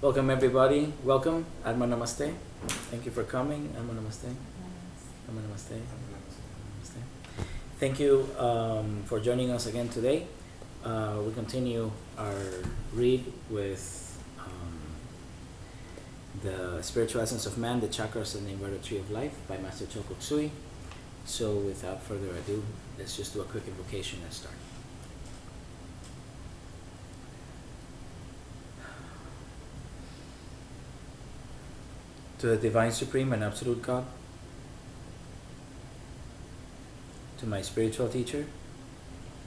Welcome everybody. Welcome. Atma Namaste. Thank you for coming. Atma Namaste. Atma Namaste. Namaste. Thank you for joining us again today. We continue our read with the Spiritual Essence of Man, the Chakras and the Inverted Tree of Life by Master Choa Kok Sui. So without further ado, let's just do a quick invocation and start. To the Divine Supreme and Absolute God, to my spiritual teacher,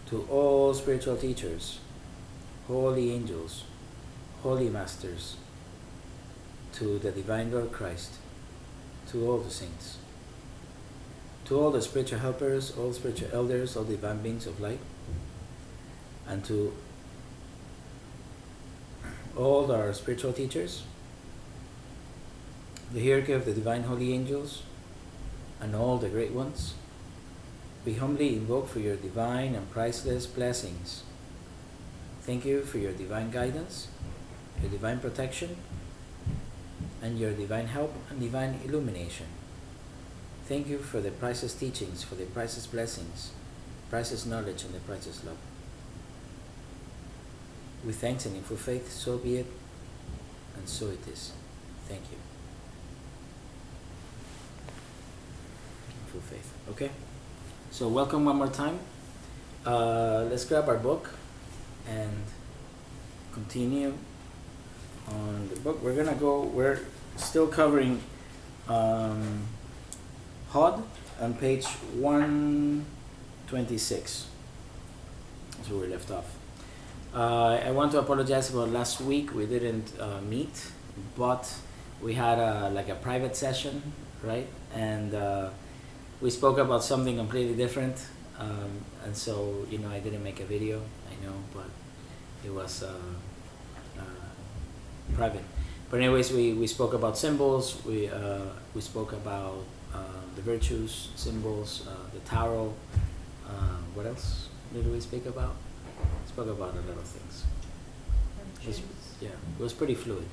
to all spiritual teachers, holy angels, holy masters, to the Divine Lord Christ, to all the saints, to all the spiritual helpers, all spiritual elders, all divine beings of light, and to all our spiritual teachers, the hierarchy of the divine holy angels, and all the great ones, we humbly invoke for your divine and priceless blessings. Thank you for your divine guidance, your divine protection, and your divine help and divine illumination. Thank you for the priceless teachings, for the priceless blessings, priceless knowledge, and the priceless love. With thanks and in full faith, so be it, and so it is. Thank you. Full faith. Okay, so welcome one more time. Let's grab our book and continue on the book. We're still covering Hod on page 126. That's where we left off. I want to apologize about last week. We didn't meet, but we had a private session, right? And we spoke about something completely different, and so I didn't make a video. I know, but it was private. But anyways, we spoke about symbols. We spoke about the virtues, symbols, the tarot. What else did we speak about? We spoke about a lot of things. It was pretty fluid.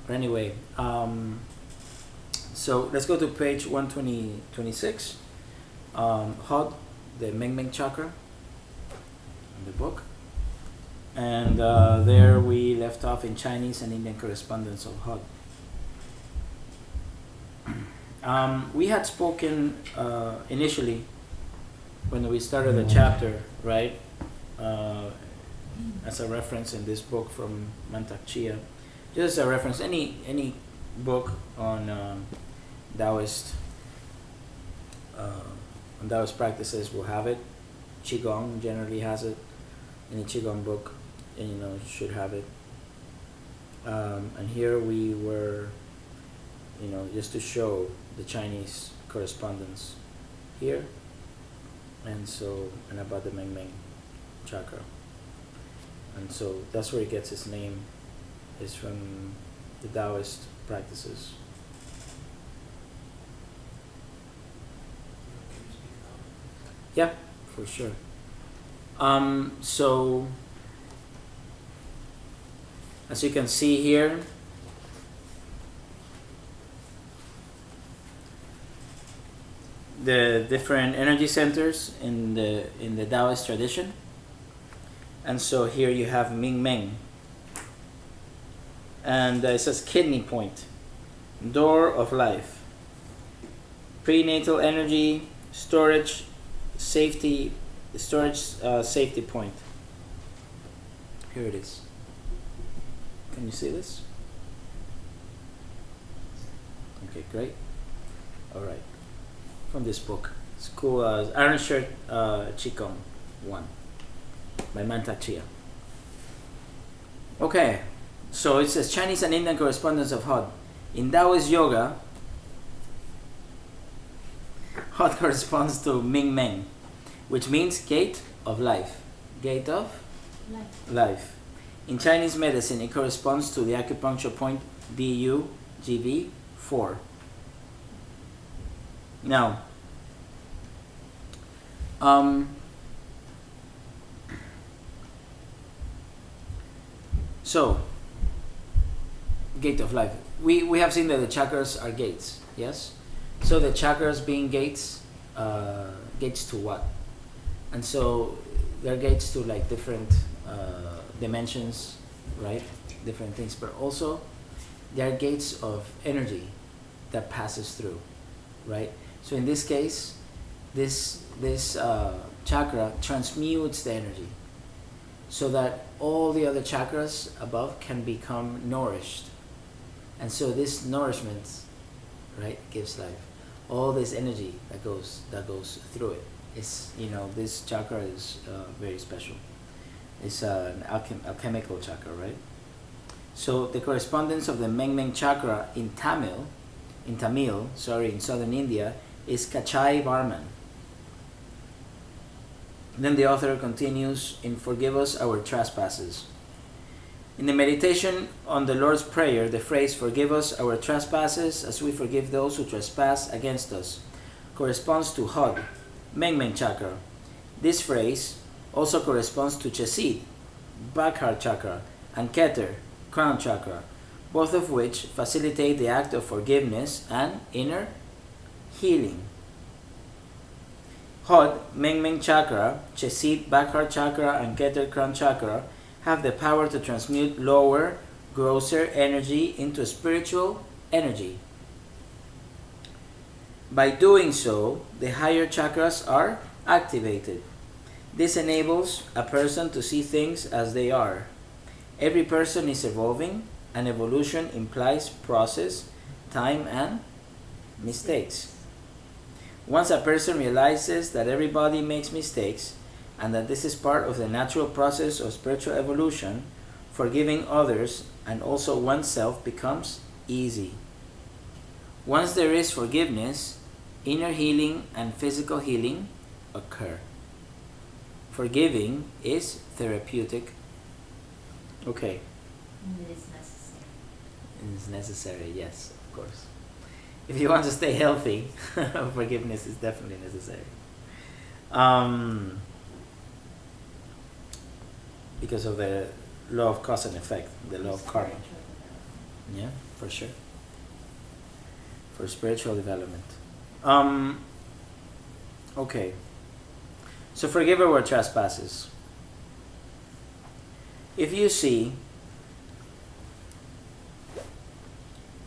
But anyway. So let's go to page 126, Hod, the Meng Chakra, in the book. And there we left off in Chinese and Indian correspondence of Hod. We had spoken initially, when we started the chapter, right, as a reference in this book from Mantak Chia, just as a reference, any book on Taoist practices will have it. Qigong generally has it. Any Qigong book, should have it. And here we were, just to show the Chinese correspondence here, and about the Meng Chakra, and so that's where it gets its name. Is from the Taoist practices. Yeah, for sure. So as you can see here, the different energy centers in the Taoist tradition, and so here you have Meng. And it says kidney point, door of life, prenatal energy, storage, safety point. Here it is. Can you see this? Okay, great. All right. From this book. It's cool. Iron Shirt Qigong 1 by Mantak Chia. Okay. So it says Chinese and Indian correspondence of Hod. In Taoist yoga, Hod corresponds to Meng, which means gate of life. Gate of life. In Chinese medicine, it corresponds to the acupuncture point DU-GV 4. Now, so Gate of life. We have seen that the chakras are gates, yes? So the chakras being gates, gates to what? And so they're gates to like different dimensions, right? Different things, but also they're gates of energy that passes through, right? So in this case, this chakra transmutes the energy so that all the other chakras above can become nourished. And so this nourishment, right, gives life. All this energy that goes through it. It's, this chakra is very special. It's an alchemical chakra, right? So the correspondence of the Meng Meng chakra in Tamil, in southern India, is Kachai Varman. Then the author continues in Forgive us our trespasses. In the meditation on the Lord's Prayer, the phrase Forgive us our trespasses as we forgive those who trespass against us corresponds to Hod, Meng Meng chakra. This phrase also corresponds to Chesid, back heart chakra, and Keter, crown chakra, both of which facilitate the act of forgiveness and inner healing. Hod, Meng Meng chakra, Chesid, back heart chakra, and Keter, crown chakra have the power to transmute lower, grosser energy into spiritual energy. By doing so, the higher chakras are activated. This enables a person to see things as they are. Every person is evolving, and evolution implies process, time, and mistakes. Once a person realizes that everybody makes mistakes, and that this is part of the natural process of spiritual evolution, forgiving others and also oneself becomes easy. Once there is forgiveness, inner healing and physical healing occur. Forgiving is therapeutic. Okay. And it is necessary. It is necessary, yes, of course. If you want to stay healthy, forgiveness is definitely necessary. Because of the law of cause and effect, the law of karma. Yeah, for sure. For spiritual development. Okay. So forgive our trespasses. If you see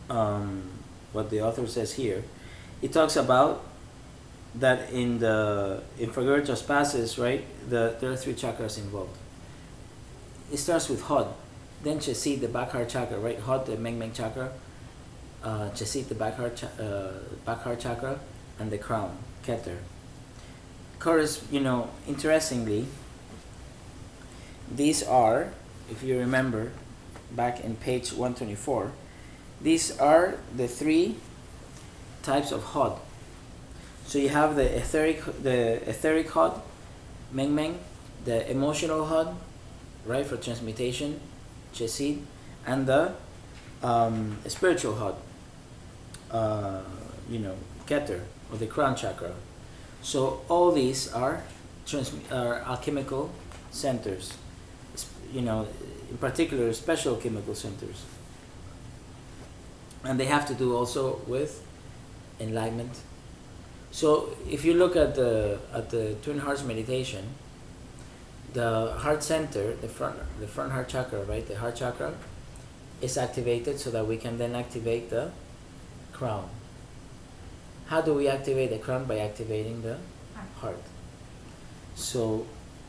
what the author says here, he talks about that in forgive our trespasses, right? There are three chakras involved. It starts with Hod, then Chesid, the back heart chakra, right? Hod, the Meng Meng chakra, Chesid, the back heart chakra, and the crown, Keter. Interestingly, these are, if you remember, back in page 124, these are the three types of Hod. So you have the etheric Hod, Meng Meng, the emotional Hod, right, for transmutation, Chesid, and the spiritual Hod, Keter, or the crown chakra. So all these are alchemical centers, in particular special chemical centers. And they have to do also with enlightenment. So if you look at the Twin Hearts meditation, the heart center, the front heart chakra, right, the heart chakra, is activated so that we can then activate the crown. How do we activate the crown? By activating the heart. So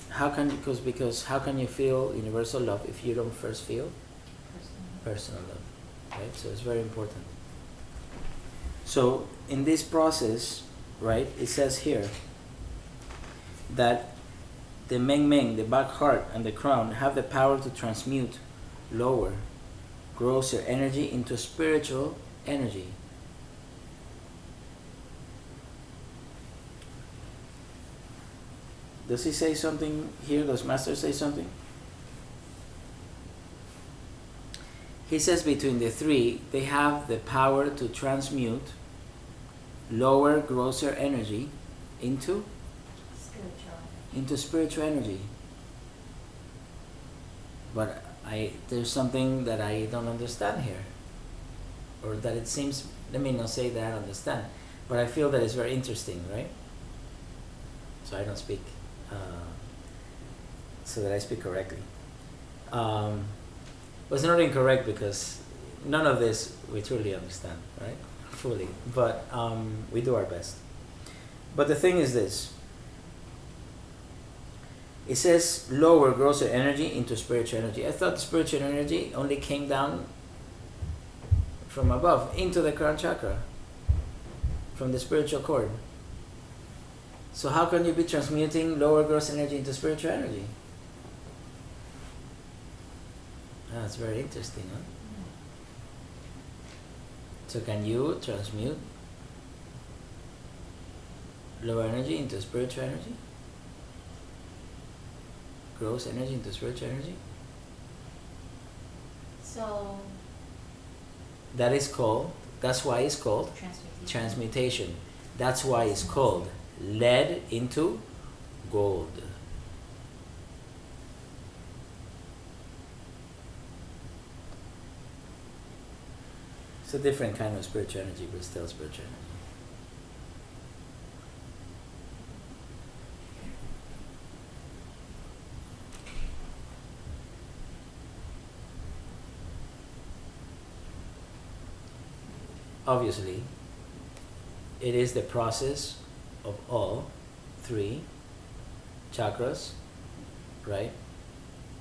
how can you feel universal love if you don't first feel personal love? Right? So it's very important. So in this process, right, it says here that the Meng Meng, the back heart, and the crown have the power to transmute lower, grosser energy into spiritual energy. Does he say something here? Does Master say something? He says between the three, they have the power to transmute lower, grosser energy into spiritual energy. But there's something that I don't understand here. or that it seems, let me not say that I understand, but I feel that it's very interesting, right? So I don't speak, so that I speak correctly. But it's not incorrect because none of this we truly understand, right? Fully. But we do our best. But the thing is this. It says lower, grosser energy into spiritual energy. I thought spiritual energy only came down from above into the crown chakra, from the spiritual cord. So how can you be transmuting lower, gross energy into spiritual energy? That's very interesting, huh? So can you transmute lower energy into spiritual energy? Gross energy into spiritual energy? So That is called, that's why it's called transmutation. transmutation. That's why it's called lead into gold. It's a different kind of spiritual energy, but still spiritual energy. Obviously, it is the process of all three chakras, right?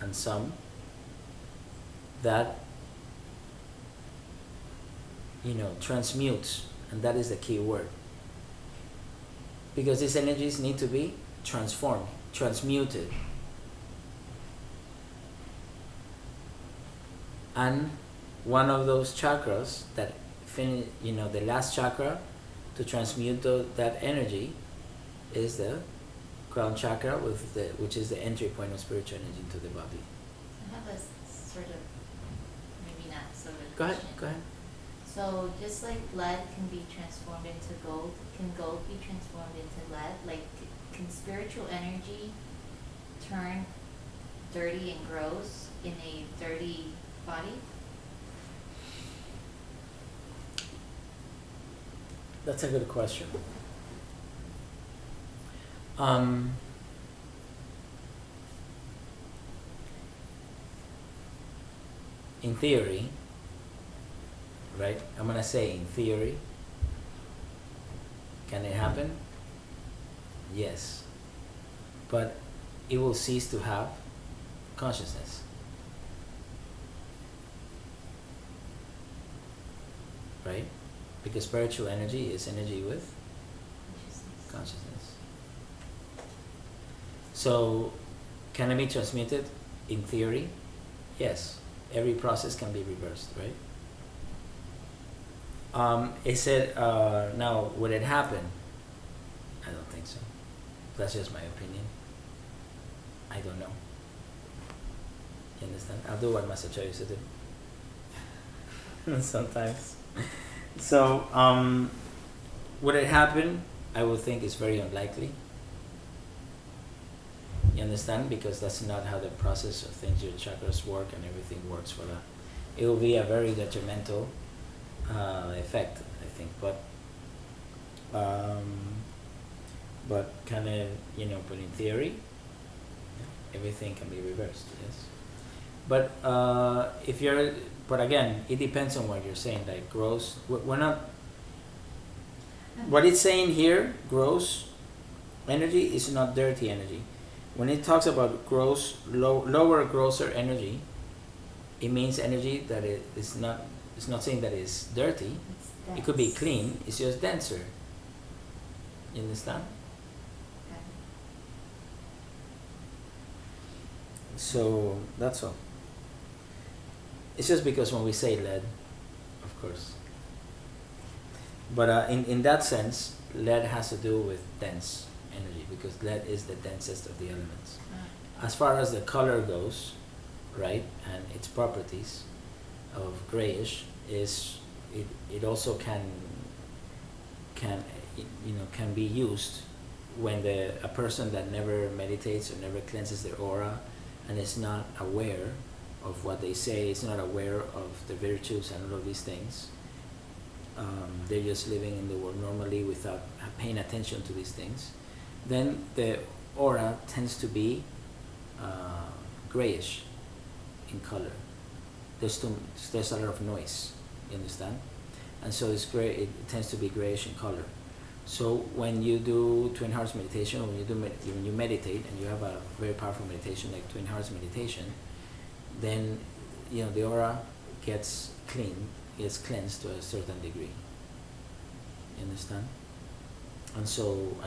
And some that, transmutes, and that is the key word. Because these energies need to be transformed, transmuted. And one of those chakras that the last chakra to transmute that energy is the crown chakra, which is the entry point of spiritual energy into the body. I have a sort of, maybe not sort of Go ahead, question. go ahead. So just like lead can be transformed into gold, can gold be transformed into lead? Like, can spiritual energy turn dirty and gross in a dirty body? That's a good question. In theory, right? I'm gonna say in theory. Can it happen? Yes. But it will cease to have consciousness. Right? Because spiritual energy is energy with consciousness. So, can it be transmuted? In theory, yes. Every process can be reversed, right? It said, now, would it happen? I don't think so. That's just my opinion. I don't know. You understand? I'll do what Master Choa used to do. Sometimes. So, would it happen? I would think it's very unlikely. You understand? Because that's not how the process of things, your chakras work and everything works for that. It will be a very detrimental effect, I think. But kind of, but in theory, everything can be reversed, yes. But but again, it depends on what you're saying. Like gross, we're not. What it's saying here, gross energy is not dirty energy. When it talks about gross, lower, grosser energy, it means energy that it's not. It's not saying that it's dirty. It could be clean. It's just denser. You understand? Okay. So that's all. It's just because when we say lead, of course. But in that sense, lead has to do with dense energy because lead is the densest of the elements. As far as the color goes, right, and its properties of grayish is it also can be used when a person that never meditates or never cleanses their aura and is not aware of what they say, is not aware of the virtues and all of these things, they're just living in the world normally without paying attention to these things, then the aura tends to be grayish in color. There's a lot of noise, you understand? And so it's gray. It tends to be grayish in color. So when you do Twin Hearts meditation, or when you meditate, and you have a very powerful meditation like Twin Hearts meditation, then the aura gets cleansed to a certain degree. You understand? And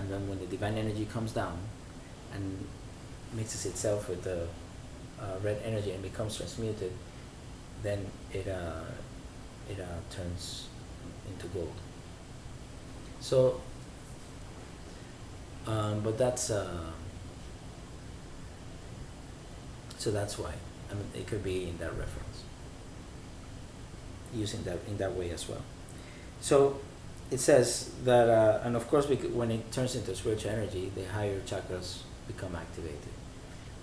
then when the divine energy comes down and mixes itself with the red energy and becomes transmuted, then it turns into gold. So, but that's so that's why. I mean, it could be in that reference, using that in that way as well. So it says that, and of course, when it turns into spiritual energy, the higher chakras become activated.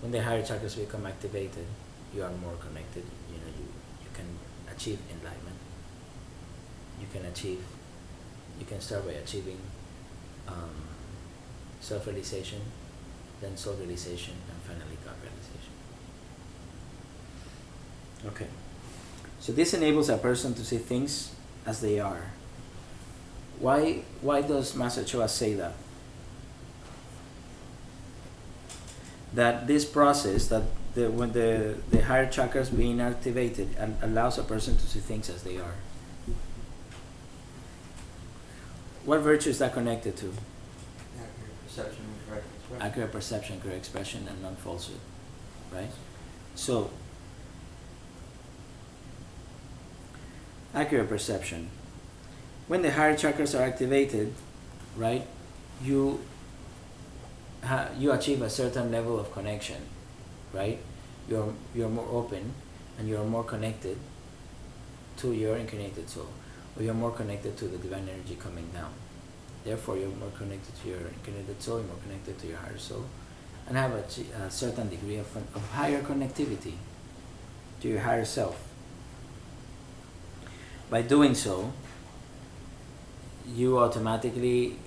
When the higher chakras become activated, you are more connected. You can achieve enlightenment. You can start by achieving self-realization, then soul-realization, and finally God-realization. Okay. So this enables a person to see things as they are. Why does Master Choa say that? That this process, when the higher chakras being activated, allows a person to see things as they are. What virtue is that connected to? Accurate perception and correct expression. Accurate perception, correct expression, and non-falsehood, right? So, accurate perception. When the higher chakras are activated, right, you achieve a certain level of connection, right? You're more open, and you're more connected to your incarnated soul, or you're more connected to the divine energy coming down. Therefore, you're more connected to your incarnated soul, you're more connected to your higher soul, and have a certain degree of higher connectivity to your higher self. By doing so, you automatically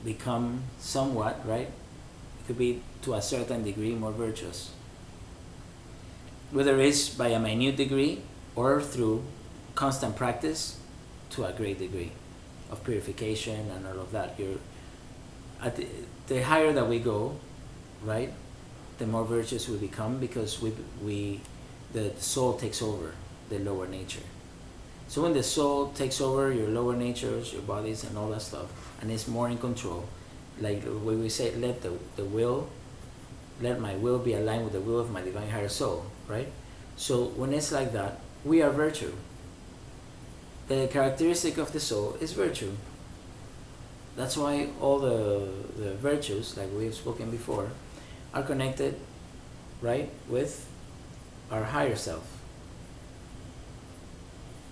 become somewhat, right? It could be to a certain degree more virtuous. Whether it's by a minute degree or through constant practice to a great degree of purification and all of that. The higher that we go, right, the more virtuous we become, because the soul takes over the lower nature. So when the soul takes over your lower natures, your bodies and all that stuff, and is more in control, like when we say, let my will be aligned with the will of my divine higher soul, right? So when it's like that, we are virtue. The characteristic of the soul is virtue. That's why all the virtues, like we've spoken before, are connected, right, with our higher self.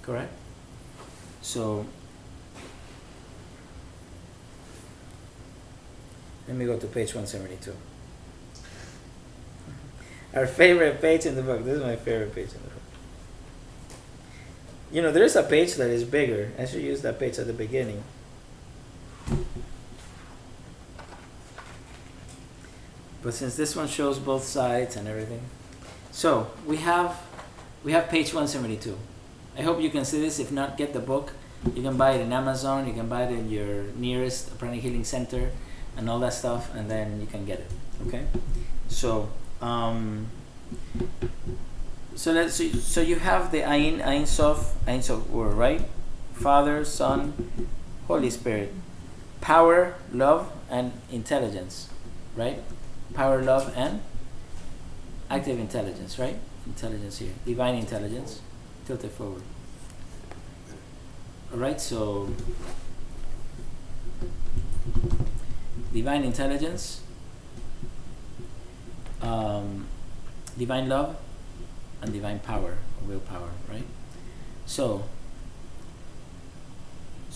Correct? So, let me go to page 172. Our favorite page in the book. This is my favorite page in the book. There is a page that is bigger. I should use that page at the beginning. But since this one shows both sides and everything. So, we have page 172. I hope you can see this. If not, get the book. You can buy it in Amazon. You can buy it in your nearest pranic healing center and all that stuff, and then you can get it. Okay? So, so you have the Ein Sof Ur, right? Father, Son, Holy Spirit. Power, love, and intelligence, right? Power, love, and active intelligence, right? Intelligence here. Divine intelligence. Tilt it forward. Alright, so divine intelligence, divine love, and divine power, or willpower, right? So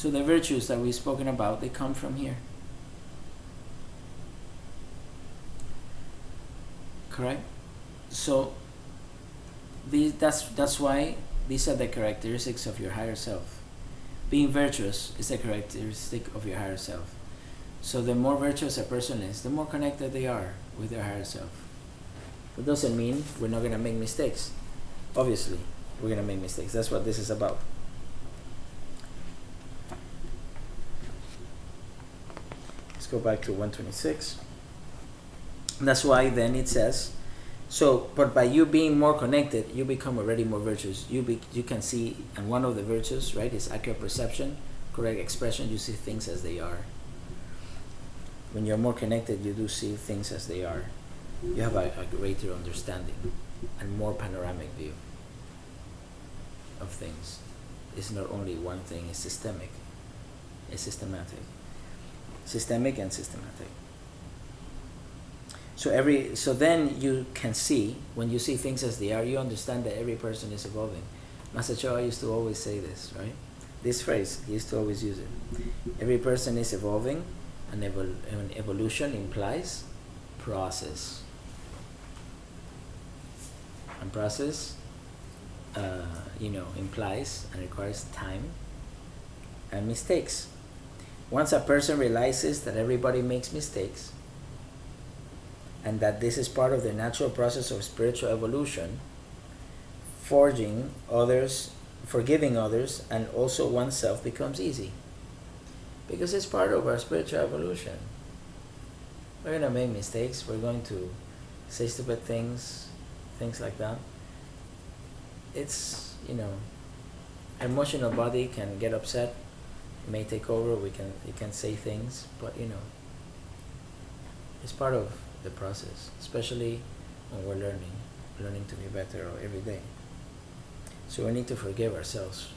the virtues that we've spoken about, they come from here. Correct? So that's why these are the characteristics of your higher self. being virtuous is a characteristic of your higher self. So the more virtuous a person is, the more connected they are with their higher self. It doesn't mean we're not going to make mistakes. Obviously, we're going to make mistakes. That's what this is about. Let's go back to 126. That's why then it says, so, but by you being more connected, you become already more virtuous. You can see, and one of the virtues, right, is accurate perception, correct expression. You see things as they are. When you're more connected, you do see things as they are. You have a greater understanding and more panoramic view of things. It's not only one thing, it's systemic. It's systematic. Systemic and systematic. So then you can see, when you see things as they are, you understand that every person is evolving. Master Choa used to always say this, right? This phrase, he used to always use it. Every person is evolving, and evolution implies process. And process, implies and requires time and mistakes. Once a person realizes that everybody makes mistakes, and that this is part of the natural process of spiritual evolution, forgiving others, and also oneself becomes easy. Because it's part of our spiritual evolution. We're going to make mistakes. We're going to say stupid things like that. It's, emotional body can get upset. It may take over. You can say things, but it's part of the process, especially when we're learning to be better every day. So we need to forgive ourselves.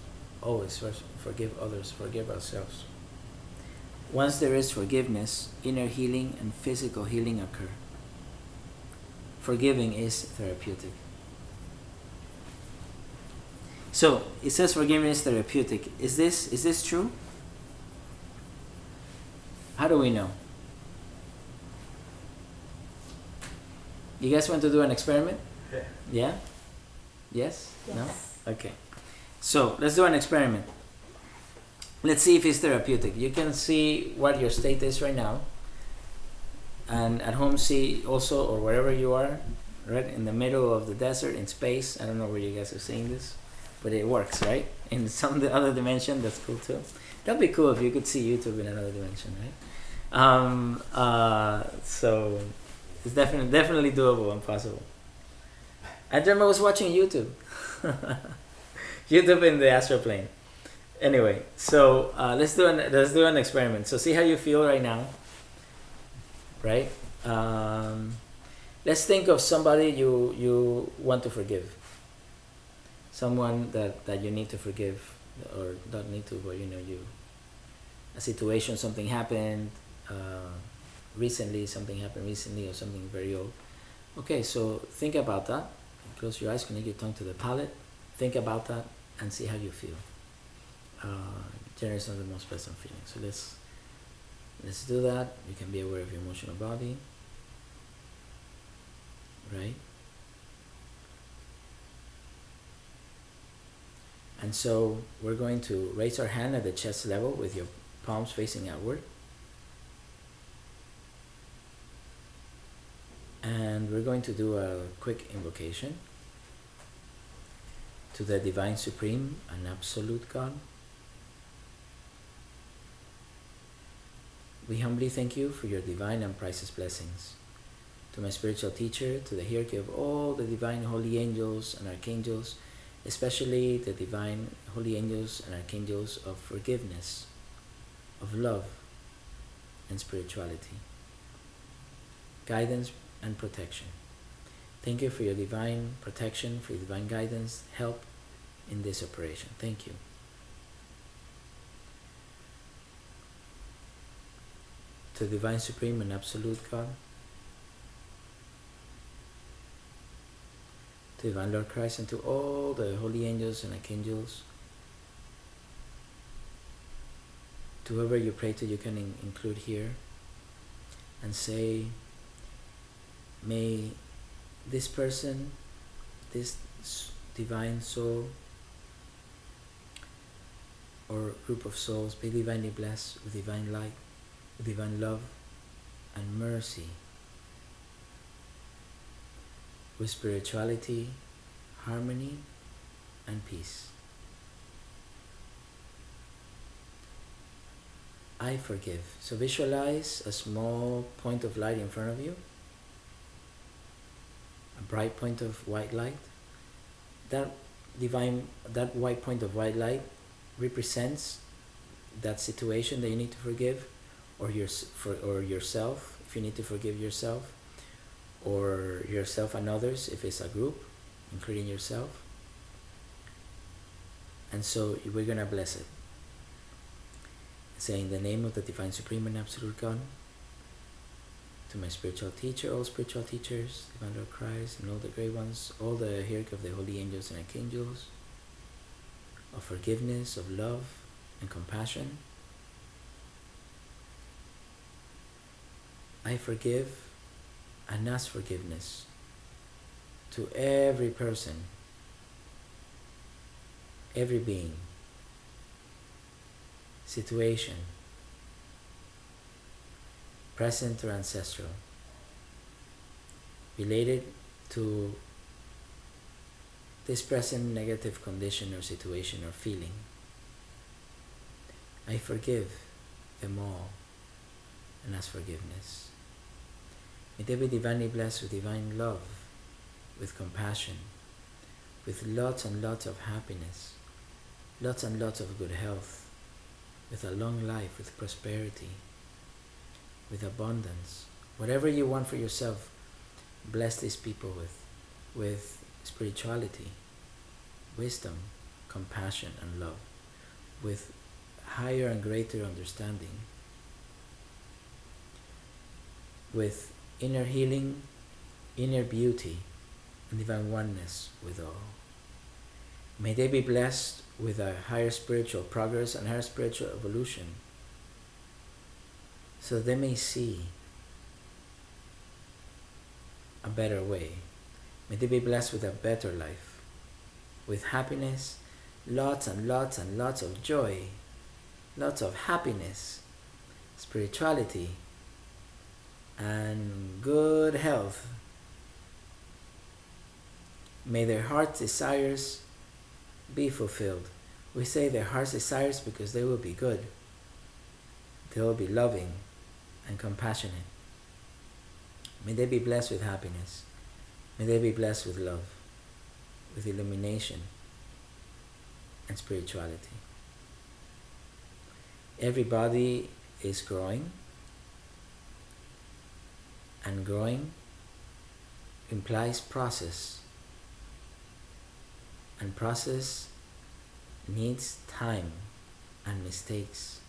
Always first forgive others, forgive ourselves. Once there is forgiveness, inner healing and physical healing occur. Forgiving is therapeutic. So it says forgiveness is therapeutic. Is this true? How do we know? You guys want to do an experiment? Yeah. Yeah? Yes? Yes. No? Okay. So let's do an experiment. Let's see if it's therapeutic. You can see what your state is right now. And at home see also, or wherever you are, right in the middle of the desert, in space. I don't know where you guys are seeing this, but it works, right? In some other dimension, that's cool too. That'd be cool if you could see YouTube in another dimension, right? So it's definitely doable and possible. I remember I was watching YouTube. YouTube in the astral plane. Anyway, so let's do an experiment. So see how you feel right now, right? Let's think of somebody you want to forgive. Someone that you need to forgive, or not need to, but a situation, something happened recently, or something very old. Okay, so think about that. Close your eyes, connect your tongue to the palate. Think about that and see how you feel. Generally, it's not the most pleasant feeling. So let's do that. You can be aware of your emotional body, right? And so we're going to raise our hand at the chest level with your palms facing outward. And we're going to do a quick invocation to the Divine Supreme and Absolute God. We humbly thank you for your divine and priceless blessings. To my spiritual teacher, to the hierarchy of all the divine holy angels and archangels, especially the divine holy angels and archangels of forgiveness, of love, and spirituality, guidance and protection. Thank you for your divine protection, for your divine guidance, help in this operation. Thank you. To the Divine Supreme and Absolute God, to Divine Lord Christ, and to all the holy angels and archangels, to whoever you pray to, you can include here, and say, may this person, this divine soul, or group of souls be divinely blessed with divine light, with divine love and mercy, with spirituality, harmony, and peace. I forgive. So visualize a small point of light in front of you, a bright point of white light. That white point of white light represents that situation that you need to forgive, or yourself if you need to forgive yourself, or yourself and others if it's a group, including yourself. And so we're gonna bless it. Say, in the name of the Divine Supreme and Absolute God, to my spiritual teacher, all spiritual teachers, Divine Lord Christ, and all the great ones, all the hierarchy of the holy angels and archangels, of forgiveness, of love, and compassion. I forgive and ask forgiveness to every person, every being, situation, present or ancestral, related to this present negative condition or situation or feeling. I forgive them all and ask forgiveness. May they be divinely blessed with divine love, with compassion, with lots and lots of happiness, lots and lots of good health, with a long life, with prosperity, with abundance. Whatever you want for yourself, bless these people with spirituality, wisdom, compassion, and love, with higher and greater understanding, with inner healing, inner beauty, and divine oneness with all. May they be blessed with a higher spiritual progress and higher spiritual evolution, so they may see a better way. May they be blessed with a better life, with happiness, lots and lots and lots of joy, lots of happiness, spirituality, and good health. May their heart's desires be fulfilled. We say their heart's desires because they will be good. They will be loving and compassionate. May they be blessed with happiness. May they be blessed with love, with illumination and spirituality. Everybody is growing, and growing implies process, and process needs time and mistakes.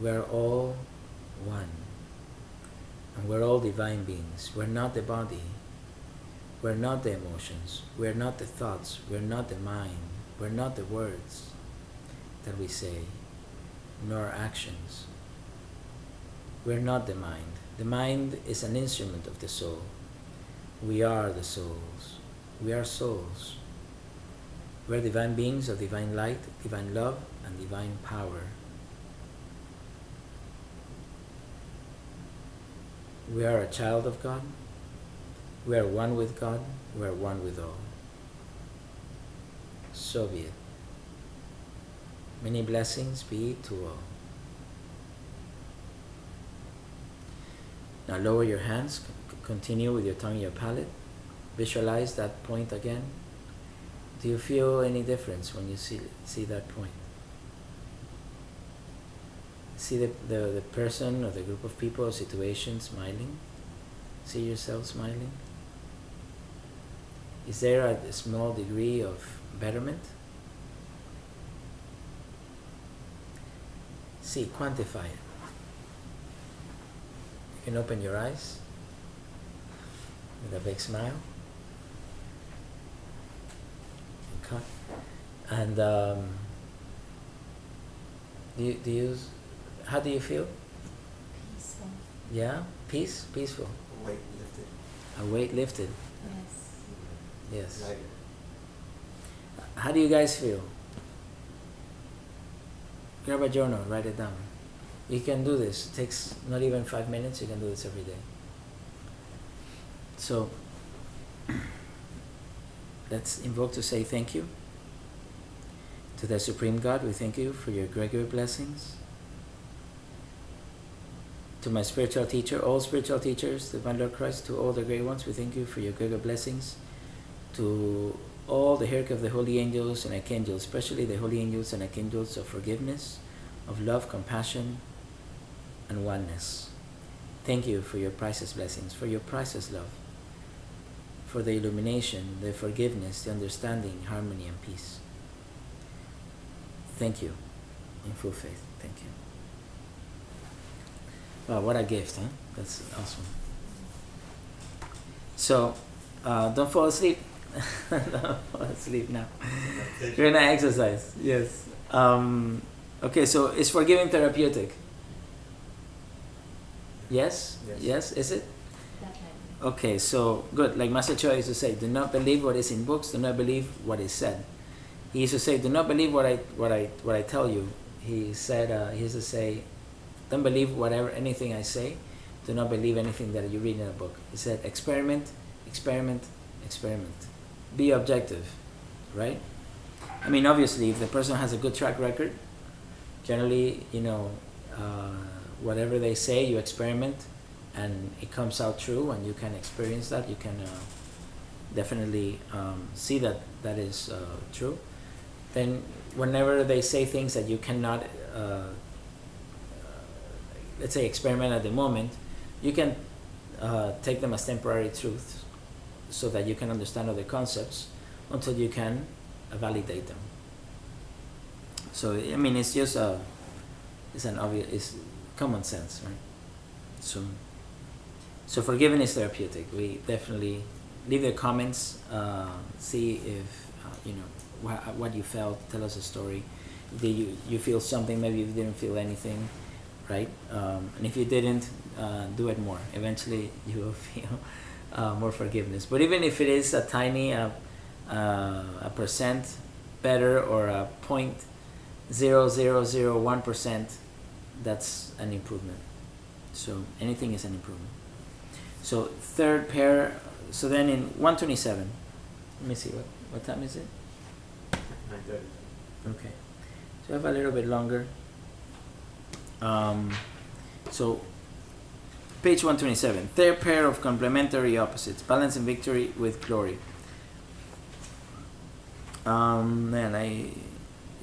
We're all one, and we're all divine beings. We're not the body, we're not the emotions, we're not the thoughts, we're not the mind, we're not the words that we say, nor actions. We're not the mind. The mind is an instrument of the soul. We are the souls. We are souls. We are divine beings of divine light, divine love, and divine power. We are a child of God. We are one with God. We are one with all. So be it. Many blessings be to all. Now lower your hands, continue with your tongue and your palate. Visualize that point again. Do you feel any difference when you see that point? See the person or the group of people or situation smiling? See yourself smiling? Is there a small degree of betterment? See, quantify it. You can open your eyes with a big smile. Okay. And how do you feel? Peaceful. Yeah? Peaceful. Weight lifted. A weight lifted. Yes. Yes. Lighter. How do you guys feel? Grab a journal, write it down. You can do this. It takes not even 5 minutes. You can do this every day. So let's invoke to say thank you. To the Supreme God, we thank you for your great blessings. To my spiritual teacher, all spiritual teachers, to my Lord Christ, to all the great ones, we thank you for your great blessings. To all the hierarchy of the holy angels and archangels, especially the holy angels and archangels of forgiveness, of love, compassion, and oneness. Thank you for your priceless blessings, for your priceless love, for the illumination, the forgiveness, the understanding, harmony, and peace. Thank you, in full faith. Thank you. Wow, what a gift, huh? That's awesome. So, don't fall asleep. Don't fall asleep now. You're gonna exercise. Yes. Okay, so is forgiving therapeutic? Yes? Yes? Is it? Definitely. Okay, so good. Like Master Choa used to say, do not believe what is in books, do not believe what is said. He used to say, do not believe what I tell you. He said, he used to say, don't believe anything I say. Do not believe anything that you read in a book. He said, experiment, experiment, experiment. Be objective, right? I mean, obviously, if the person has a good track record, generally, whatever they say, you experiment, and it comes out true, and you can experience that. You can definitely see that is true. Then, whenever they say things that you cannot, let's say, experiment at the moment, you can take them as temporary truths, so that you can understand other concepts until you can validate them. So I mean, it's just it's common sense, right? So forgiving is therapeutic. We definitely leave the comments, see if what you felt. Tell us a story. Did you feel something? Maybe you didn't feel anything, right? And if you didn't, do it more. Eventually, you will feel more forgiveness. But even if it is a tiny a percent better, or a 0.0001%, that's an improvement. So anything is an improvement. So third pair. So then in 127, let me see, what time is it? 9:30. Okay, so I have a little bit longer. So page 127, third pair of complementary opposites, balance and victory with glory. Man, I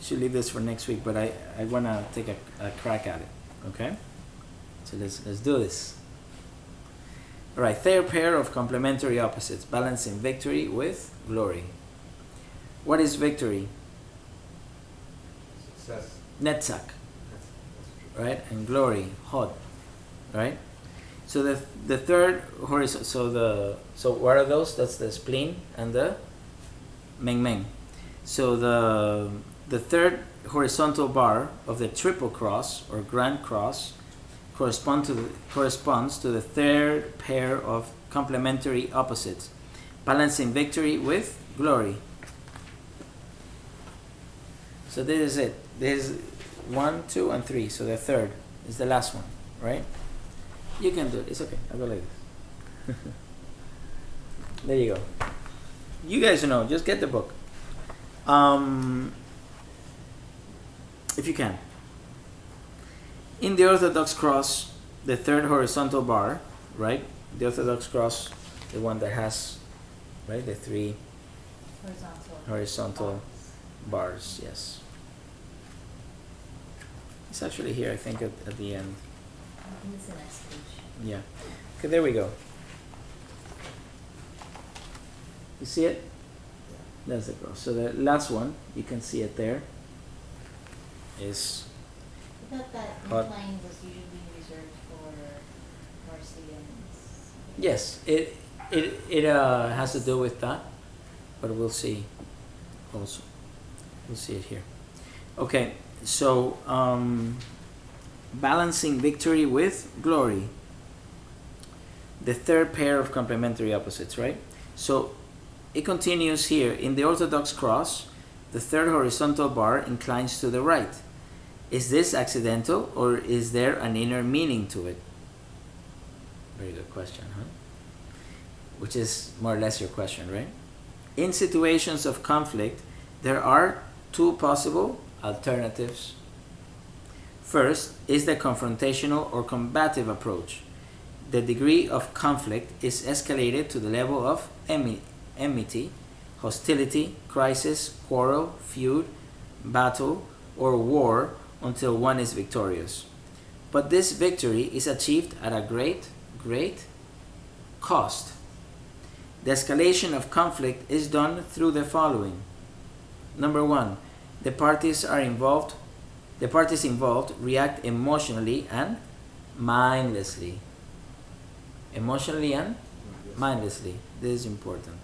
should leave this for next week, but I want to take a crack at it. Okay, so let's do this. All right, third pair of complementary opposites, balance and victory with glory. What is victory? Success. Netzach, That's right? And glory, hod, right? So the third horizontal. So what are those? That's the spleen and the meng. So the third horizontal bar of the triple cross or grand cross corresponds to the third pair of complementary opposites, balancing victory with glory. So this is it. This is 1, 2, and 3. So the third is the last one, right? You can do it. It's okay. I'll go like this. There you go. You guys know. Just get the book. If you can. In the Orthodox cross, the third horizontal bar, right? The Orthodox cross, the one that has, right, the three horizontal bars, yes. It's actually here, I think, at the end. I think it's the next page. Yeah. Okay, there we go. You see it? That's the cross. So the last one, you can see it there, is I thought that Hot. incline was usually reserved for Marcians. yes, it has to do with that, but we'll see also. We'll see it here. Okay, so balancing victory with glory. The third pair of complementary opposites, right? So it continues here. In the Orthodox cross, the third horizontal bar inclines to the right. Is this accidental, or is there an inner meaning to it? Very good question, huh? Which is more or less your question, right? In situations of conflict, there are two possible alternatives. First is the confrontational or combative approach. The degree of conflict is escalated to the level of enmity, hostility, crisis, quarrel, feud, battle, or war until one is victorious. But this victory is achieved at a great cost. The escalation of conflict is done through the following. Number one, the parties involved react emotionally and mindlessly. Emotionally and mindlessly. This is important.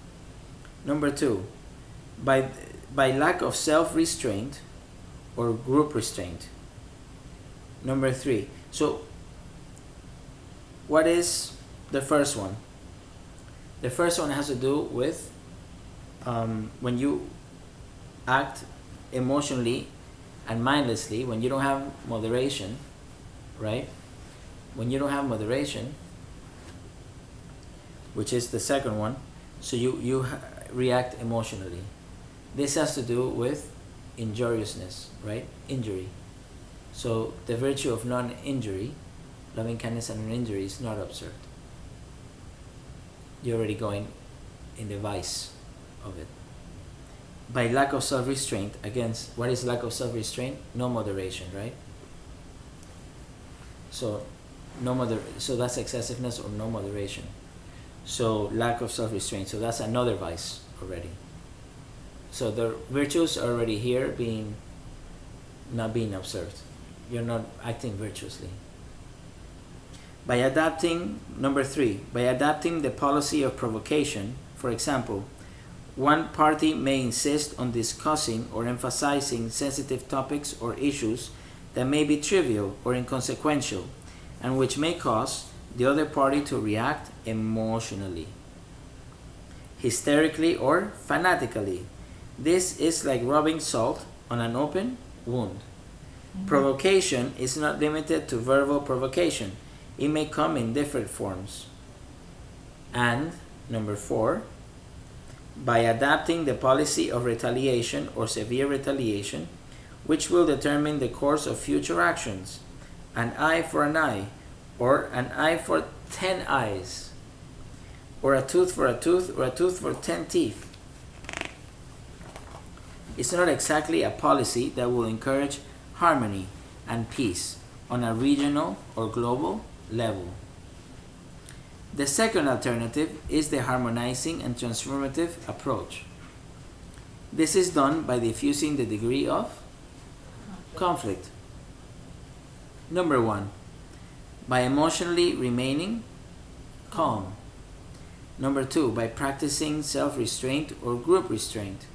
Number two, by lack of self-restraint or group restraint. Number three. So, what is the first one? The first one has to do with when you act emotionally and mindlessly, when you don't have moderation, right? When you don't have moderation, which is the second one, so you react emotionally. This has to do with injuriousness, right? Injury. So the virtue of non-injury, loving kindness and non-injury, is not observed. You're already going in the vice of it. By lack of self-restraint, against what is lack of self-restraint? No moderation, right? So so that's excessiveness or no moderation. So lack of self-restraint. So that's another vice already. So the virtues are already here not being observed. You're not acting virtuously. By adapting, number three, by adapting the policy of provocation, for example, one party may insist on discussing or emphasizing sensitive topics or issues that may be trivial or inconsequential, and which may cause the other party to react emotionally, hysterically, or fanatically. This is like rubbing salt on an open wound. Mm-hmm. Provocation is not limited to verbal provocation. It may come in different forms. And number four, by adapting the policy of retaliation or severe retaliation, which will determine the course of future actions, an eye for an eye, or an eye for 10 eyes, or a tooth for a tooth, or a tooth for 10 teeth. It's not exactly a policy that will encourage harmony and peace on a regional or global level. The second alternative is the harmonizing and transformative approach. This is done by diffusing the degree of conflict. Number one, by emotionally remaining calm. Number two, by practicing self-restraint or group restraint.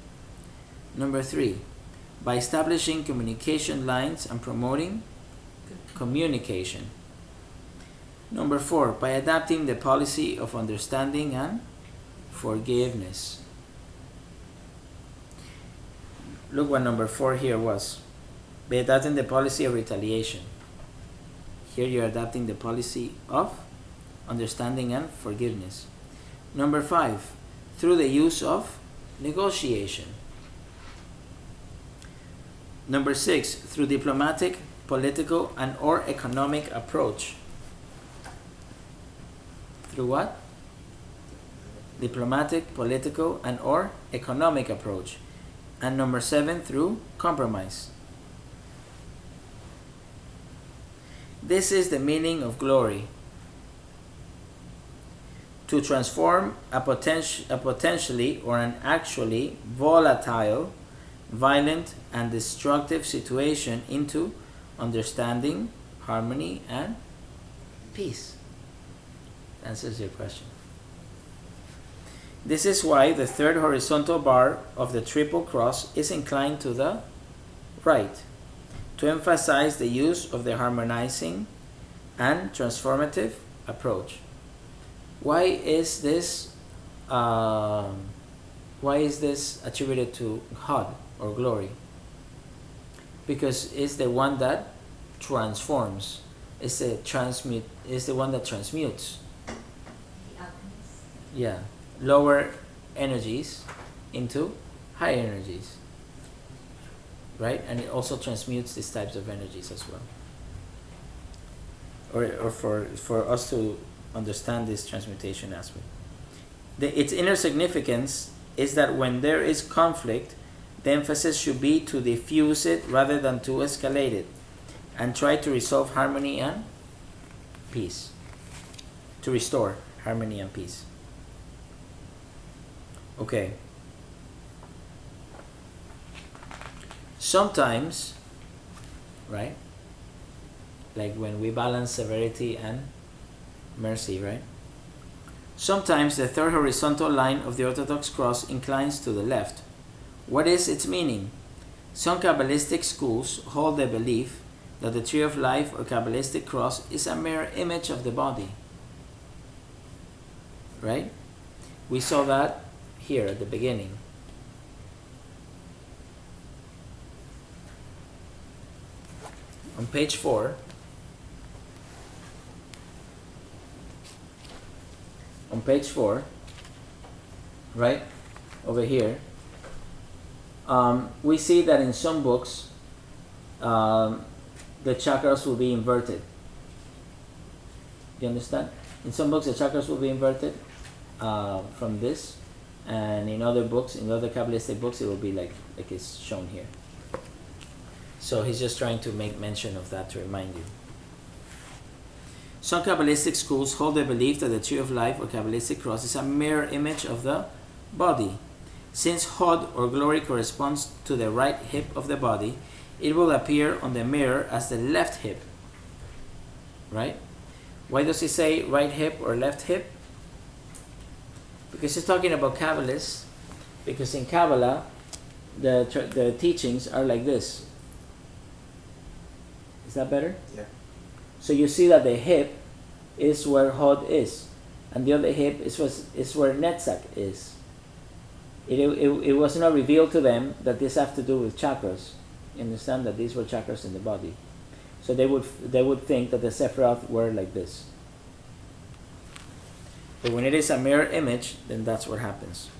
Number three, by establishing communication lines and promoting communication. Number four, by adapting the policy of understanding and forgiveness. Look what number four here was. By adapting the policy of retaliation. Here you're adapting the policy of understanding and forgiveness. Number five, through the use of negotiation. Number six, through diplomatic, political, and or economic approach. Through what? Diplomatic, political, and or economic approach. And number seven, through compromise. This is the meaning of glory. To transform a potentially or an actually volatile, violent, and destructive situation into understanding, harmony, and peace. Answers your question. This is why the third horizontal bar of the triple cross is inclined to the right, to emphasize the use of the harmonizing and transformative approach. Why is this attributed to HUD? or glory. Because it's the one that transforms. It's the one that transmutes. The alchemist. Yeah. Lower energies into higher energies. Right? And it also transmutes these types of energies as well. Or for us to understand this transmutation aspect. Its inner significance is that when there is conflict, the emphasis should be to diffuse it rather than to escalate it, and try to resolve harmony and peace. To restore harmony and peace. Okay. Sometimes, right? Like when we balance severity and mercy, right? Sometimes the third horizontal line of the Orthodox cross inclines to the left. What is its meaning? Some Kabbalistic schools hold the belief that the tree of life or Kabbalistic cross is a mirror image of the body. Right? We saw that here at the beginning. On page 4, right, over here, we see that in some books, the chakras will be inverted. Do you understand? In some books, the chakras will be inverted from this, and in other books, in other Kabbalistic books, it will be like it's shown here. So he's just trying to make mention of that to remind you. Some Kabbalistic schools hold the belief that the tree of life or Kabbalistic cross is a mirror image of the body. Since Hod or glory corresponds to the right hip of the body, it will appear on the mirror as the left hip. Right? Why does he say right hip or left hip? Because he's talking about Kabbalists. Because in Kabbalah, the teachings are like this. Is that better? Yeah. So you see that the hip is where Hod is, and the other hip is where Netzach is. It was not revealed to them that this have to do with chakras. You understand that these were chakras in the body, so they would think that the Sephiroth were like this. But when it is a mirror image, then that's what happens.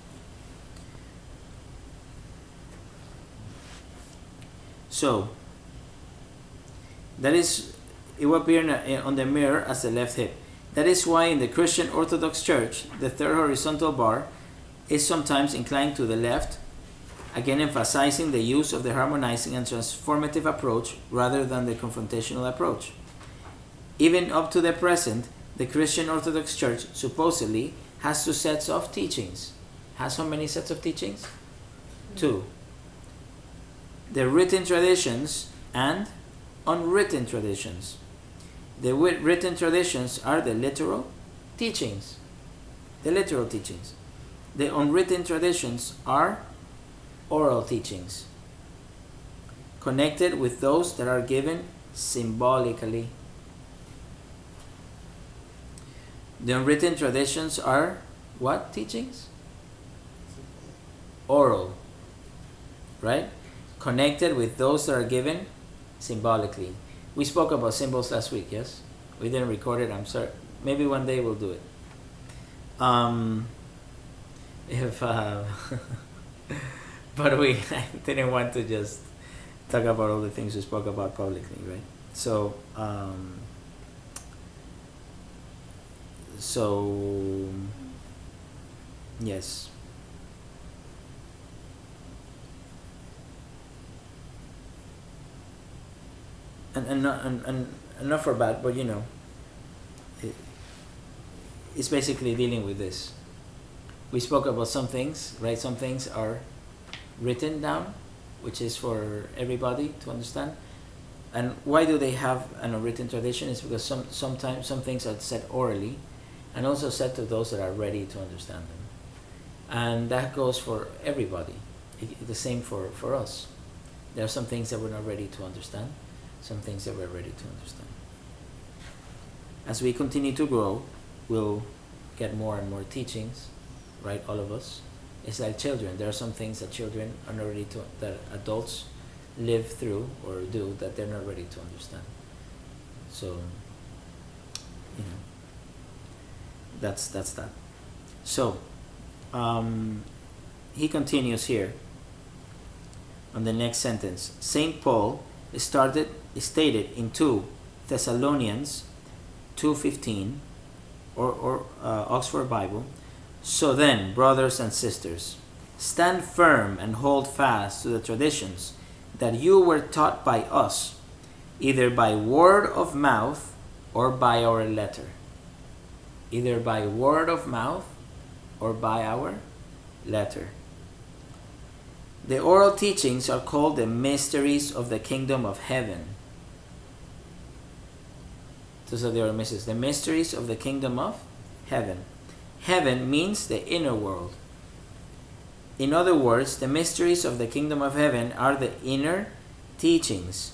So that is, it will appear on the mirror as the left hip. That is why in the Christian Orthodox Church, the third horizontal bar is sometimes inclined to the left, again emphasizing the use of the harmonizing and transformative approach rather than the confrontational approach. Even up to the present, the Christian Orthodox Church supposedly has 2 sets of teachings. Has how many sets of teachings? 2. The written traditions and unwritten traditions. The written traditions are the literal teachings. The literal teachings. The unwritten traditions are oral teachings, connected with those that are given symbolically. The unwritten traditions are what teachings? Oral. Right? Connected with those that are given symbolically. We spoke about symbols last week, yes? We didn't record it, I'm sorry. Maybe one day we'll do it. But I didn't want to just talk about all the things we spoke about publicly, right? So yes. And not for bad, but it's basically dealing with this. We spoke about some things, right? Some things are written down, which is for everybody to understand. And why do they have an unwritten tradition? It's because sometimes some things are said orally, and also said to those that are ready to understand them. And that goes for everybody. The same for us. There are some things that we're not ready to understand. Some things that we're ready to understand. As we continue to grow, we'll get more and more teachings, right? All of us, It's like children. There are some things that children are not ready to, that adults live through or do, that they're not ready to understand. So, you know, that's that. So, he continues here on the next sentence. Saint Paul stated in 2 Thessalonians 2:15, or Oxford Bible. So then, brothers and sisters, stand firm and hold fast to the traditions that you were taught by us, either by word of mouth or by our letter. Either by word of mouth or by our letter. The oral teachings are called the mysteries of the kingdom of heaven. Those are the oral mysteries. The mysteries of the kingdom of heaven. Heaven means the inner world. In other words, the mysteries of the kingdom of heaven are the inner teachings,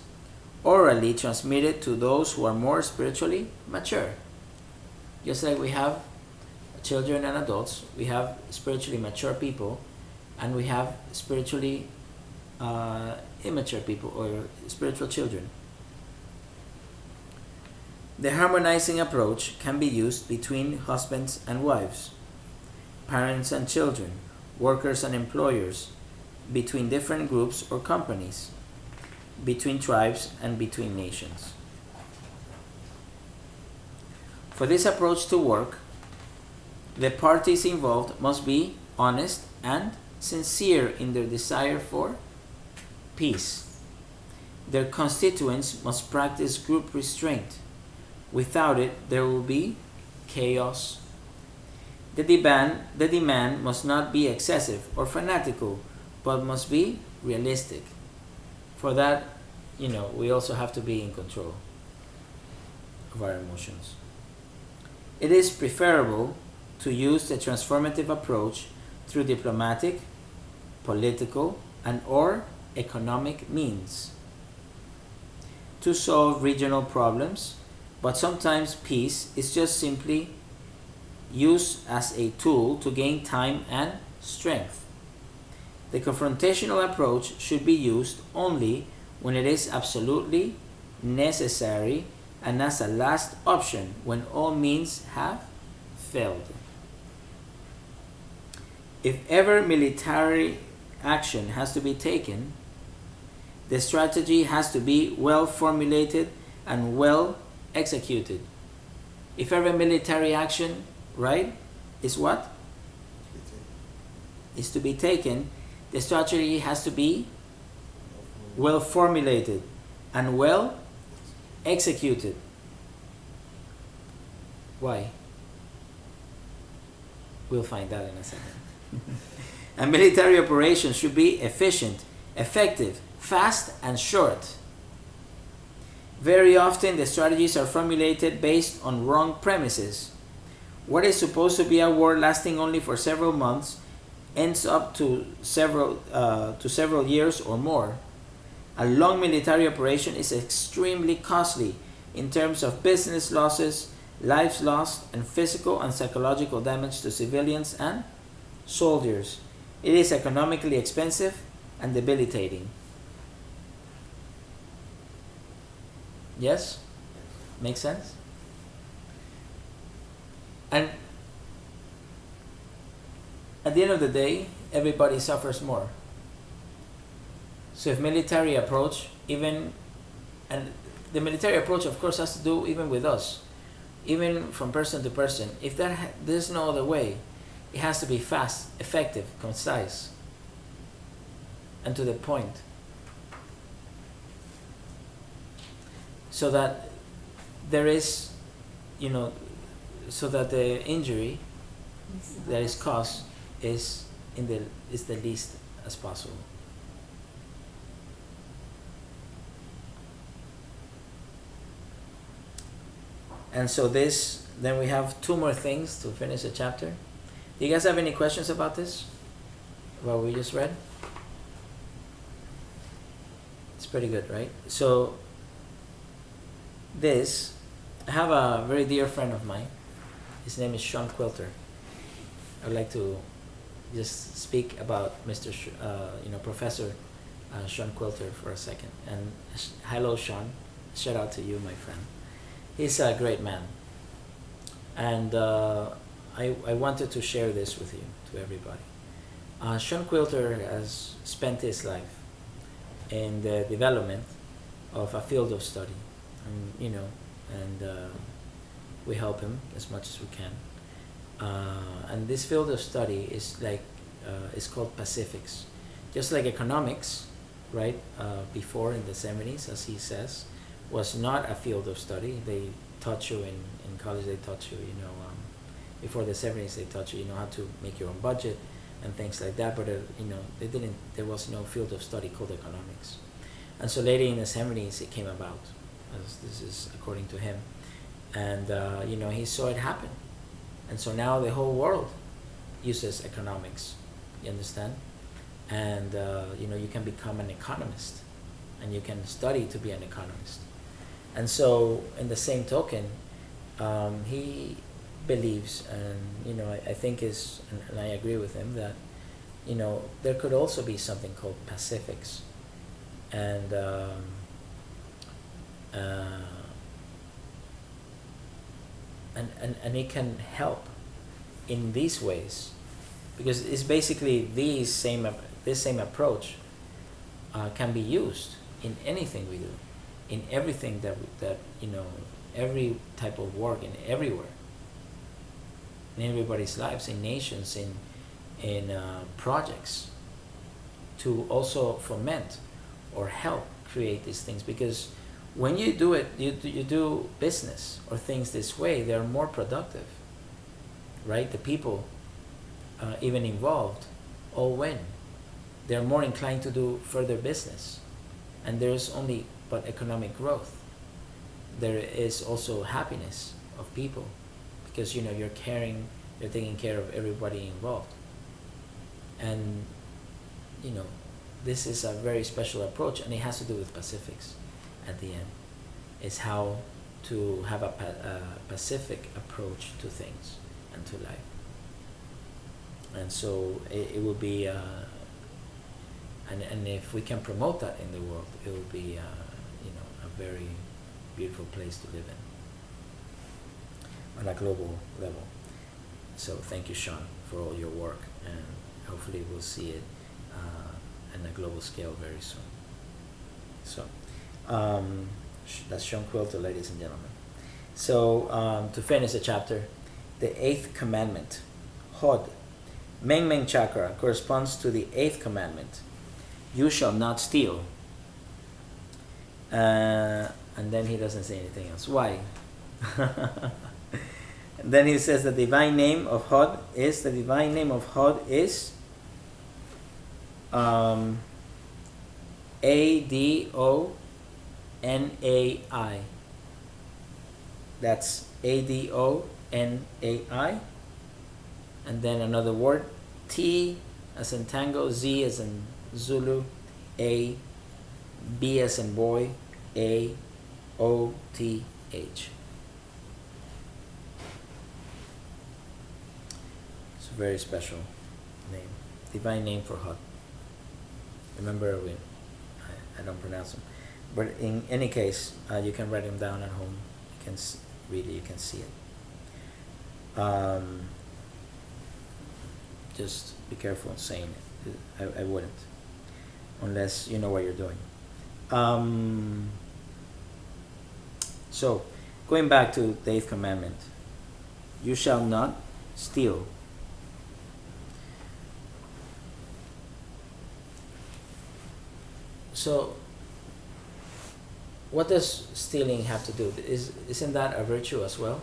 orally transmitted to those who are more spiritually mature. Just like we have children and adults, we have spiritually mature people, and we have spiritually immature people, or spiritual children. The harmonizing approach can be used between husbands and wives, parents and children, workers and employers, between different groups or companies, between tribes and between nations. For this approach to work, the parties involved must be honest and sincere in their desire for peace. Their constituents must practice group restraint. Without it, there will be chaos. The demand must not be excessive or fanatical, but must be realistic. For that, we also have to be in control of our emotions. It is preferable to use the transformative approach through diplomatic, political, and/or economic means to solve regional problems, but sometimes peace is just simply used as a tool to gain time and strength. The confrontational approach should be used only when it is absolutely necessary and as a last option when all means have failed. If ever military action has to be taken, the strategy has to be well formulated and well executed. If ever military action, right, is what? Is to be taken, the strategy has to be well formulated and well executed. Why? We'll find out in a second. A military operation should be efficient, effective, fast, and short. Very often the strategies are formulated based on wrong premises. What is supposed to be a war lasting only for several months ends up to several years or more. A long military operation is extremely costly in terms of business losses, lives lost, and physical and psychological damage to civilians and soldiers. It is economically expensive and debilitating. Yes? Makes sense? And at the end of the day, everybody suffers more. So if military approach, and the military approach of course has to do even with us, even from person to person. If there's no other way, it has to be fast, effective, concise, and to the point. So that there is, so that the injury that is caused is the least as possible. And so then we have two more things to finish the chapter. Do you guys have any questions about this? What we just read? It's pretty good, right? So I have a very dear friend of mine. His name is Sean Quilter. I would like to just speak about Professor Sean Quilter for a second. And hello, Sean. Shout out to you, my friend. He's a great man. And I wanted to share this with you, to everybody. Sean Quilter has spent his life in the development of a field of study, and we help him as much as we can. And this field of study is it's called Pacifics, just like economics, right? Before in the 70s, as he says, was not a field of study. They taught you in college. They taught you, before the 70s, they taught you, how to make your own budget and things like that. But they didn't. There was no field of study called economics. And so later in the 70s, it came about. As this is according to him, and he saw it happen. And so now the whole world uses economics. You understand? And you can become an economist, and you can study to be an economist. And so, in the same token, he believes, and I think and I agree with him that there could also be something called Pacifics, and it can help in these ways, because it's basically this same approach can be used in anything we do, in everything that every type of work, in everywhere, in everybody's lives, in nations, in projects, to also foment or help create these things. Because when you do it, you do business or things this way, they're more productive, right? The people even involved all win. They're more inclined to do further business, and there's only but economic growth. There is also happiness of people, because you're taking care of everybody involved. And this is a very special approach, and it has to do with Pacifics at the end. It's how to have a Pacific approach to things and to life. And so it will be, and if we can promote that in the world, it will be, a very beautiful place to live in on a global level. So thank you, Sean, for all your work, and hopefully we'll see it on a global scale very soon. So that's Sean Quilter, ladies and gentlemen. So to finish the chapter, the 8th commandment, Hod, Meng Meng Chakra, corresponds to the 8th commandment. You shall not steal. And then he doesn't say anything else. Why? And then he says the divine name of Hod is Adonai. That's Adonai. And then another word, T as in tango, Z as in Zulu, A, B as in boy, A, O, T, H. It's a very special name, divine name for Hod. Remember, I don't pronounce them, but in any case, you can write them down at home. You can read it. You can see it. Just be careful in saying it. I wouldn't, unless you know what you're doing. So, going back to the 8th commandment, you shall not steal. So, what does stealing have to do? Isn't that a virtue as well?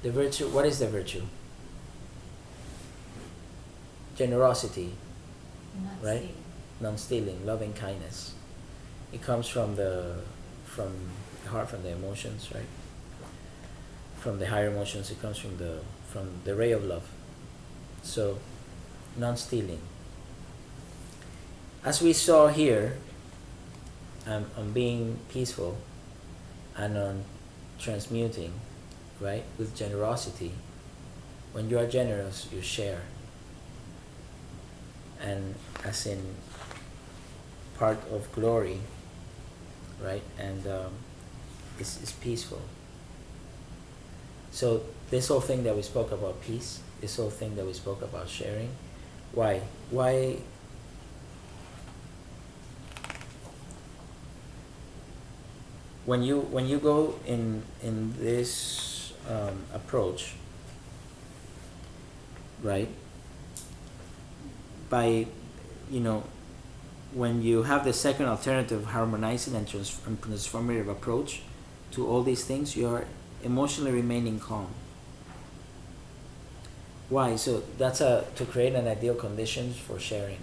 The virtue, what is the virtue? Generosity, right? Non-stealing, loving kindness. It comes from the heart, from the emotions, right? From the higher emotions, it comes from the ray of love. So, non-stealing. As we saw here, on being peaceful and on transmuting, right, with generosity. When you are generous, you share. and as in part of glory, right? And it's peaceful. So this whole thing that we spoke about peace, this whole thing that we spoke about sharing, why when you go in this approach, right, by, you know, when you have the second alternative, harmonizing and transformative approach to all these things, you are emotionally remaining calm. Why? So that's to create an ideal conditions for sharing.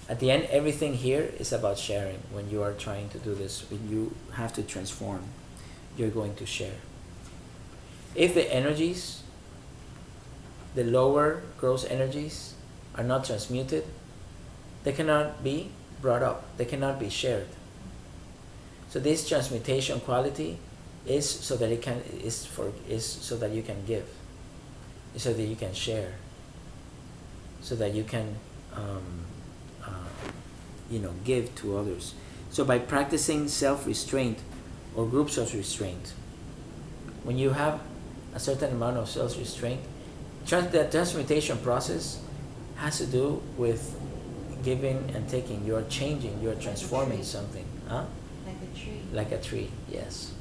At the end, everything here is about sharing. When you are trying to do this, when you have to transform, you're going to share. If the energies, the lower gross energies, are not transmuted, they cannot be brought up. They cannot be shared. So this transmutation quality is so that so that you can give, so that you can share, so that you can give to others. So by practicing self-restraint or groups of restraint, when you have a certain amount of self-restraint, the transmutation process has to do with giving and taking. You are changing, you are transforming something. Huh? Like a tree. Like a tree, yes.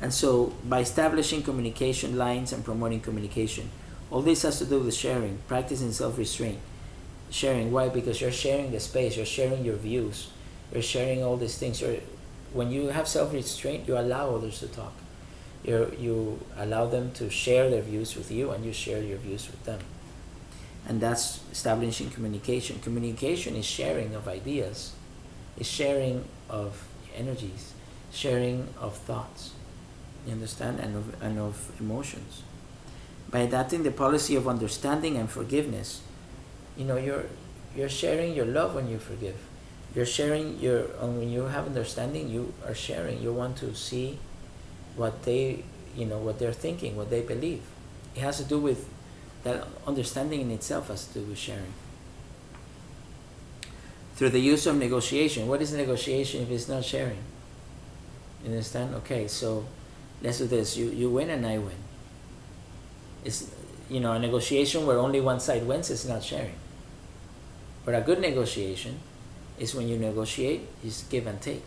And so by establishing communication lines and promoting communication, all this has to do with sharing, practicing self-restraint. Sharing, why? Because you're sharing the space, you're sharing your views, you're sharing all these things. When you have self-restraint, you allow others to talk. You allow them to share their views with you, and you share your views with them. And that's establishing communication. Communication is sharing of ideas, is sharing of energies, sharing of thoughts, you understand, and of emotions. By adapting the policy of understanding and forgiveness, you're sharing your love when you forgive. You're sharing when you have understanding, you are sharing. You want to see what what they're thinking, what they believe. It has to do with that understanding in itself has to do with sharing. Through the use of negotiation. What is negotiation if it's not sharing? You understand? Okay, so let's do this. You win and I win. It's a negotiation where only one side wins is not sharing. But a good negotiation is when you negotiate, is give and take.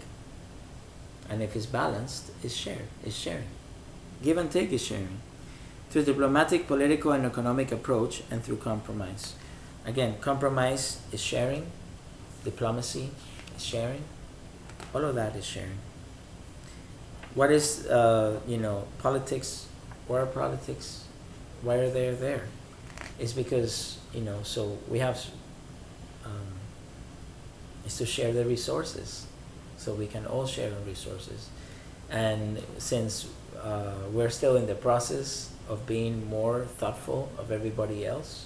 And if it's balanced, it's sharing. Give and take is sharing. Through diplomatic, political, and economic approach, and through compromise. Again, compromise is sharing. Diplomacy is sharing. All of that is sharing. What is, politics? What are politics? Why are they there? It's because, so we have, is to share the resources. So we can all share our resources. And since we're still in the process of being more thoughtful of everybody else,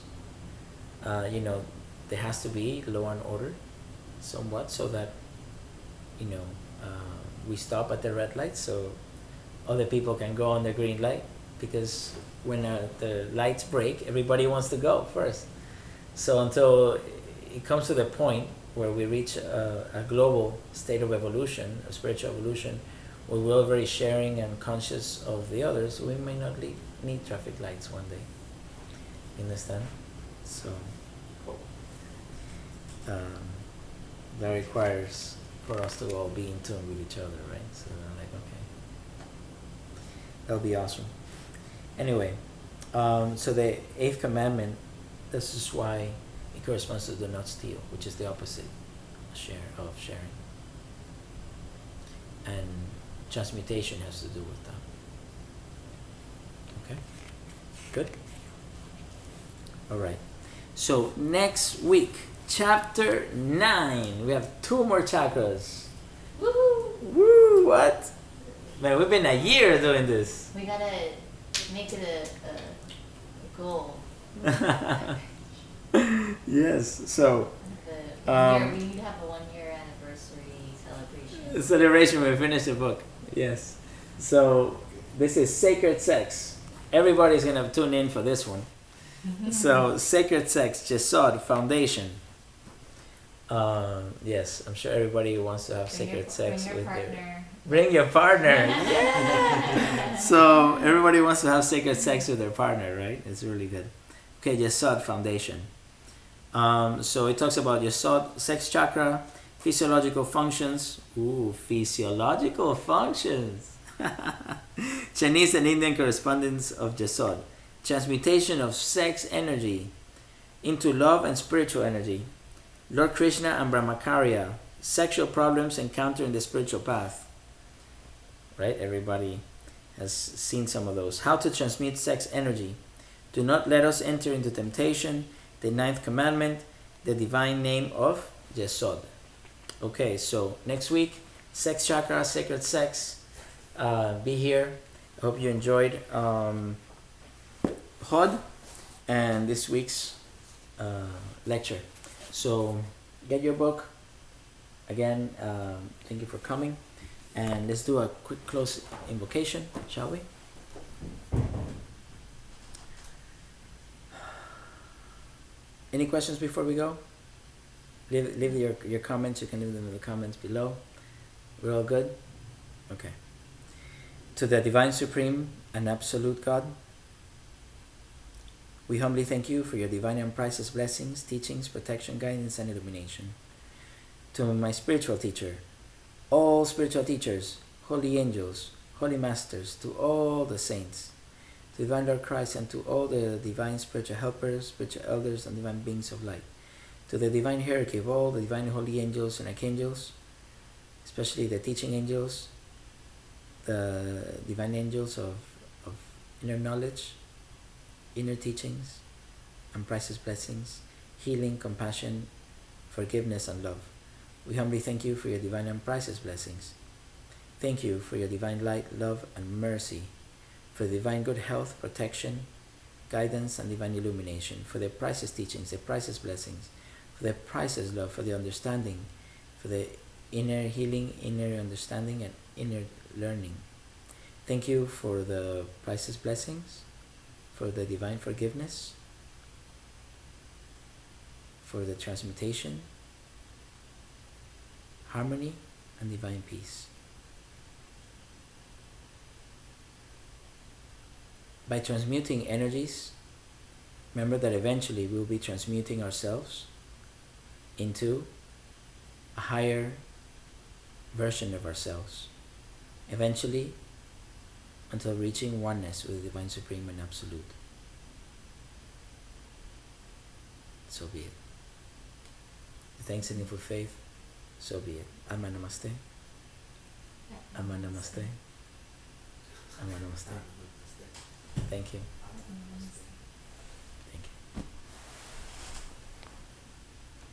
there has to be law and order somewhat, so that, we stop at the red light so other people can go on the green light, because when the lights break, everybody wants to go first. So until it comes to the point where we reach a global state of evolution, a spiritual evolution, where we're all very sharing and conscious of the others, we may not need traffic lights one day. You understand? So that requires for us to all be in tune with each other, right? So I'm like, okay, that'll be awesome. Anyway, so the 8th commandment, this is why it corresponds to do not steal, which is the opposite of sharing. And transmutation has to do with that. Okay? Good? All right. So next week, chapter 9. We have 2 more chakras. Woo! Woo! What? Man, we've been a year doing this. We gotta make it a goal. Yes. So We need to have a 1-year anniversary celebration. Celebration when we finish the book. Yes. So this is Sacred Sex. Everybody's gonna tune in for this one. So Sacred Sex, Jesod, Foundation. Yes, I'm sure everybody wants to have sacred sex bring with your their. partner. Bring your partner. Yeah. So everybody wants to have sacred sex with their partner, right? It's really good. Okay, Yesod foundation. So it talks about Yesod, sex chakra, physiological functions. Ooh, physiological functions. Chinese and Indian correspondence of Yesod. Transmutation of sex energy into love and spiritual energy. Lord Krishna and Brahmacharya. Sexual problems encountered in the spiritual path. Right? Everybody has seen some of those. How to transmute sex energy. Do not let us enter into temptation. The 9th commandment. The divine name of Yesod. Okay, so next week, sex chakra, sacred sex. Be here. I hope you enjoyed Hod and this week's lecture. So get your book. Again, thank you for coming. And let's do a quick close invocation, shall we? Any questions before we go? Leave your comments. You can leave them in the comments below. We're all good? Okay. To the Divine Supreme and Absolute God, we humbly thank you for your divine and priceless blessings, teachings, protection, guidance, and illumination. To my spiritual teacher, all spiritual teachers, holy angels, holy masters, to all the saints, to divine Lord Christ, and to all the divine spiritual helpers, spiritual elders, and divine beings of light, to the divine hierarchy of all the divine holy angels and archangels, especially the teaching angels, the divine angels of inner knowledge, inner teachings, and priceless blessings, healing, compassion, forgiveness, and love. We humbly thank you for your divine and priceless blessings. Thank you for your divine light, love, and mercy, for the divine good health, protection, guidance, and divine illumination, for the priceless teachings, the priceless blessings, for the priceless love, for the understanding, for the inner healing, inner understanding, and inner learning. Thank you for the priceless blessings, for the divine forgiveness, for the transmutation, harmony, and divine peace. By transmuting energies, remember that eventually we will be transmuting ourselves into a higher version of ourselves. Eventually, until reaching oneness with the Divine Supreme and Absolute. So be it. Thanks and for faith. So be it. Amma Namaste. Amma Namaste. Amma Namaste. Thank you.